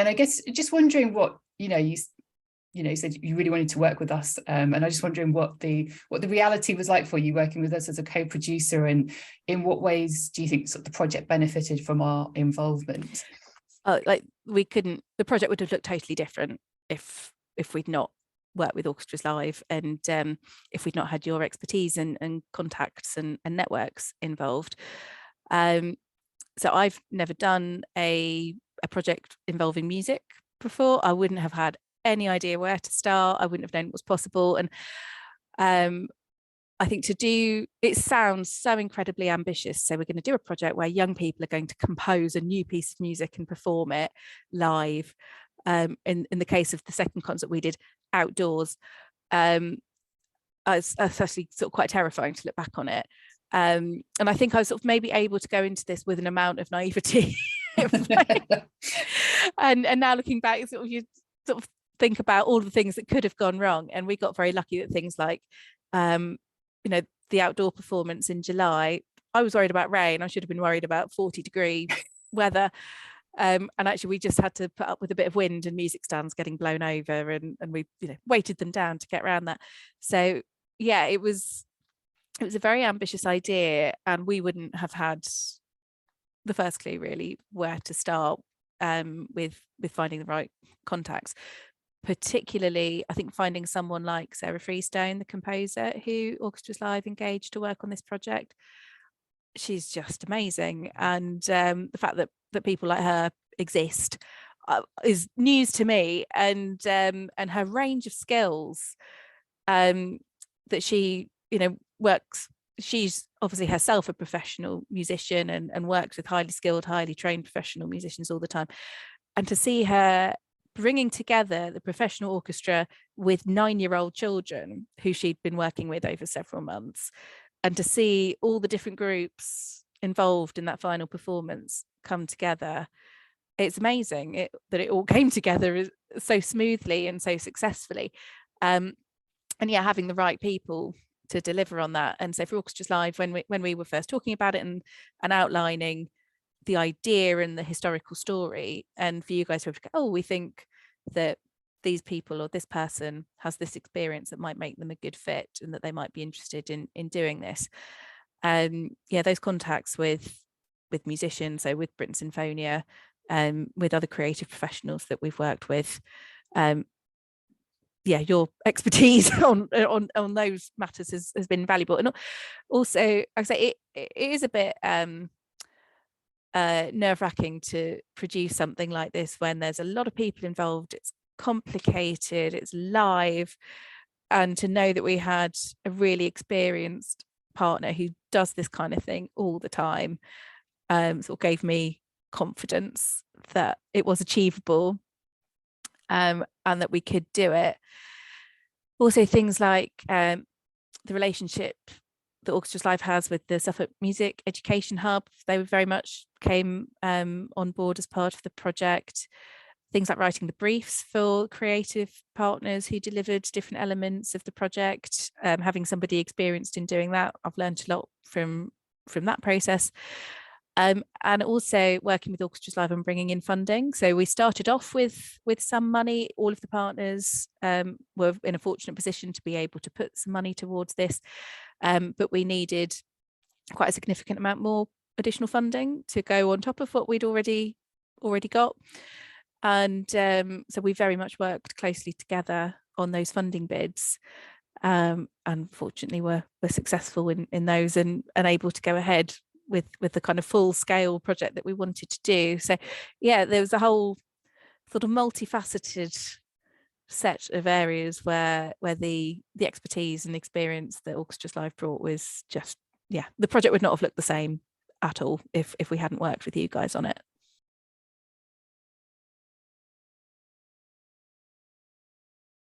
And I guess just wondering what, you said you really wanted to work with us, and I just wondering what the reality was like for you working with us as a co-producer, and in what ways do you think sort of the project benefited from our involvement? Like the project would have looked totally different if we'd not worked with Orchestras Live, and if we'd not had your expertise and contacts and networks involved. So I've never done a project involving music before. I wouldn't have had any idea where to start. I wouldn't have known what was possible. And I think it sounds so incredibly ambitious. So we're going to do a project where young people are going to compose a new piece of music and perform it live. In the case of the second concert we did outdoors, it's actually sort of quite terrifying to look back on it. And I think I was sort of maybe able to go into this with an amount of naivety. and now looking back, you sort of think about all the things that could have gone wrong, and we got very lucky that things like the outdoor performance in July, I was worried about rain. I should have been worried about 40-degree weather, and actually we just had to put up with a bit of wind and music stands getting blown over, and we weighted them down to get around that. So yeah, it was a very ambitious idea, and we wouldn't have had the first clue really where to start with finding the right contacts. Particularly, I think finding someone like Sarah Freestone, the composer who Orchestras Live engaged to work on this project. She's just amazing, and the fact that people like her exist is news to me, and her range of skills that she works. She's obviously herself a professional musician and works with highly skilled, highly trained professional musicians all the time, and to see her bringing together the professional orchestra with 9-year-old children who she'd been working with over several months, and to see all the different groups involved in that final performance come together, it's amazing that it all came together so smoothly and so successfully. And yeah, having the right people to deliver on that. And so for Orchestras Live, when we were first talking about it and outlining the idea and the historical story, and for you guys to go, oh, we think that these people or this person has this experience that might make them a good fit and that they might be interested in doing this. Yeah, those contacts with musicians, so with Britain Sinfonia, with other creative professionals that we've worked with, yeah, your expertise on those matters has been valuable. And also, like I say, it is a bit nerve-wracking to produce something like this when there's a lot of people involved. It's complicated, it's live, and to know that we had a really experienced partner who does this kind of thing all the time sort of gave me confidence that it was achievable, and that we could do it. Also things like the relationship that Orchestras Live has with the Suffolk Music Education Hub. They very much came on board as part of the project. Things like writing the briefs for creative partners who delivered different elements of the project, having somebody experienced in doing that. I've learned a lot from that process. And also working with Orchestras Live and bringing in funding. So we started off with some money. All of the partners were in a fortunate position to be able to put some money towards this, but we needed quite a significant amount more additional funding to go on top of what we'd already got. And so we very much worked closely together on those funding bids, and fortunately were successful in those and able to go ahead with the kind of full scale project that we wanted to do. So yeah, there was a whole sort of multifaceted set of areas where the expertise and experience that Orchestras Live brought was just, yeah, the project would not have looked the same at all if we hadn't worked with you guys on it.